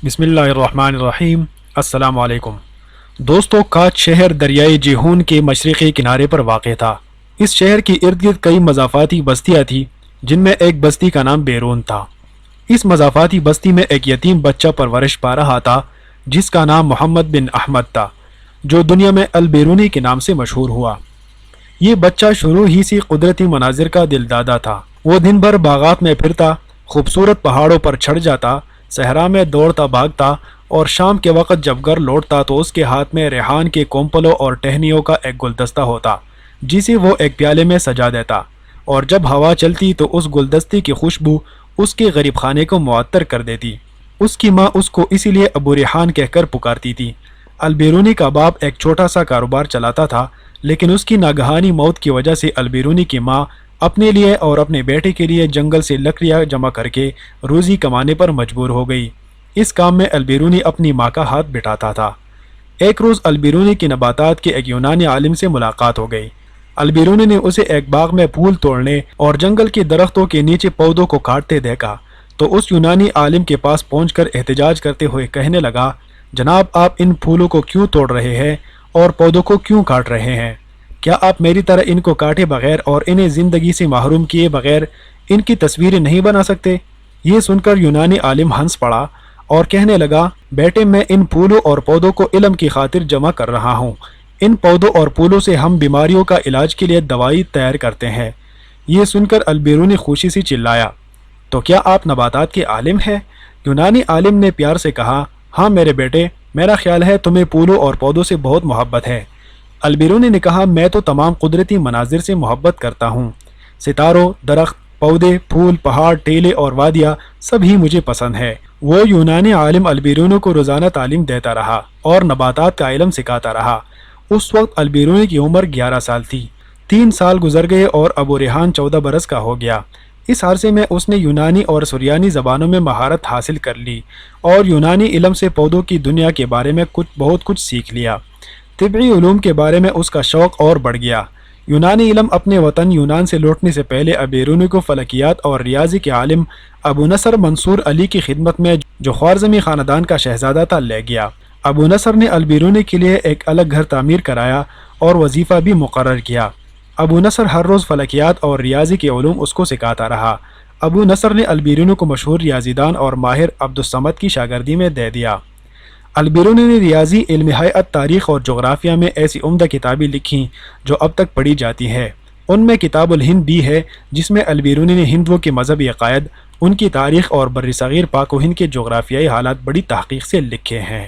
بسم اللہ الرحمن الرحیم۔ السلام علیکم دوستو، کاچ شہر دریائے جیہون کے مشرقی کنارے پر واقع تھا۔ اس شہر کے ارد گرد کئی مضافاتی بستیاں تھیں، جن میں ایک بستی کا نام بیرون تھا۔ اس مضافاتی بستی میں ایک یتیم بچہ پرورش پا رہا تھا جس کا نام محمد بن احمد تھا، جو دنیا میں البیرونی کے نام سے مشہور ہوا۔ یہ بچہ شروع ہی سے قدرتی مناظر کا دل دادا تھا۔ وہ دن بھر باغات میں پھرتا، خوبصورت پہاڑوں پر چڑھ جاتا، صحرا میں دوڑتا بھاگتا، اور شام کے وقت جب گھر لوٹتا تو اس کے ہاتھ میں ریحان کے کومپلوں اور ٹہنیوں کا ایک گلدستہ ہوتا جسے وہ ایک پیالے میں سجا دیتا، اور جب ہوا چلتی تو اس گلدستے کی خوشبو اس کے غریب خانے کو معطر کر دیتی۔ اس کی ماں اس کو اسی لیے ابو ریحان کہہ کر پکارتی تھی۔ البیرونی کا باپ ایک چھوٹا سا کاروبار چلاتا تھا، لیکن اس کی ناگہانی موت کی وجہ سے البیرونی کی ماں اپنے لیے اور اپنے بیٹے کے لیے جنگل سے لکڑیاں جمع کر کے روزی کمانے پر مجبور ہو گئی۔ اس کام میں البیرونی اپنی ماں کا ہاتھ بٹاتا تھا۔ ایک روز البیرونی کی نباتات کے ایک یونانی عالم سے ملاقات ہو گئی۔ البیرونی نے اسے ایک باغ میں پھول توڑنے اور جنگل کے درختوں کے نیچے پودوں کو کاٹتے دیکھا، تو اس یونانی عالم کے پاس پہنچ کر احتجاج کرتے ہوئے کہنے لگا، جناب، آپ ان پھولوں کو کیوں توڑ رہے ہیں اور پودوں کو کیوں کاٹ رہے ہیں؟ کیا آپ میری طرح ان کو کاٹے بغیر اور انہیں زندگی سے محروم کیے بغیر ان کی تصویریں نہیں بنا سکتے؟ یہ سن کر یونانی عالم ہنس پڑا اور کہنے لگا، بیٹے، میں ان پھولوں اور پودوں کو علم کی خاطر جمع کر رہا ہوں۔ ان پودوں اور پھولوں سے ہم بیماریوں کا علاج کے لیے دوائی تیار کرتے ہیں۔ یہ سن کر البیرونی خوشی سے چلایا، تو کیا آپ نباتات کے عالم ہیں؟ یونانی عالم نے پیار سے کہا، ہاں میرے بیٹے، میرا خیال ہے تمہیں پھولوں اور پودوں سے بہت محبت ہے۔ البیرونی نے کہا، میں تو تمام قدرتی مناظر سے محبت کرتا ہوں۔ ستاروں، درخت، پودے، پھول، پہاڑ، ٹیلے اور وادیاں سب ہی مجھے پسند ہے۔ وہ یونانی عالم البیرونی کو روزانہ تعلیم دیتا رہا اور نباتات کا علم سکھاتا رہا۔ اس وقت البیرونی کی عمر 11 سال تھی۔ 3 سال گزر گئے اور ابو ریحان 14 برس کا ہو گیا۔ اس عرصے میں اس نے یونانی اور سریانی زبانوں میں مہارت حاصل کر لی اور یونانی علم سے پودوں کی دنیا کے بارے میں بہت کچھ سیکھ لیا۔ طبعی علوم کے بارے میں اس کا شوق اور بڑھ گیا۔ یونانی علم اپنے وطن یونان سے لوٹنے سے پہلے البیرونی کو فلکیات اور ریاضی کے عالم ابو نصر منصور علی کی خدمت میں، جو خوارزمی خاندان کا شہزادہ تھا، لے گیا۔ ابو نصر نے البیرونی کے لیے ایک الگ گھر تعمیر کرایا اور وظیفہ بھی مقرر کیا۔ ابو نصر ہر روز فلکیات اور ریاضی کے علوم اس کو سکھاتا رہا۔ ابو نصر نے البیرونی کو مشہور ریاضی دان اور ماہر عبدالصمد کی شاگردی میں دے دیا۔ البیرونی نے ریاضی، علم حیات، تاریخ اور جغرافیہ میں ایسی عمدہ کتابیں لکھیں جو اب تک پڑھی جاتی ہیں۔ ان میں کتاب الہند بھی ہے، جس میں البیرونی نے ہندوؤں کے مذہبی عقائد، ان کی تاریخ اور برصغیر پاک و ہند کے جغرافیائی حالات بڑی تحقیق سے لکھے ہیں۔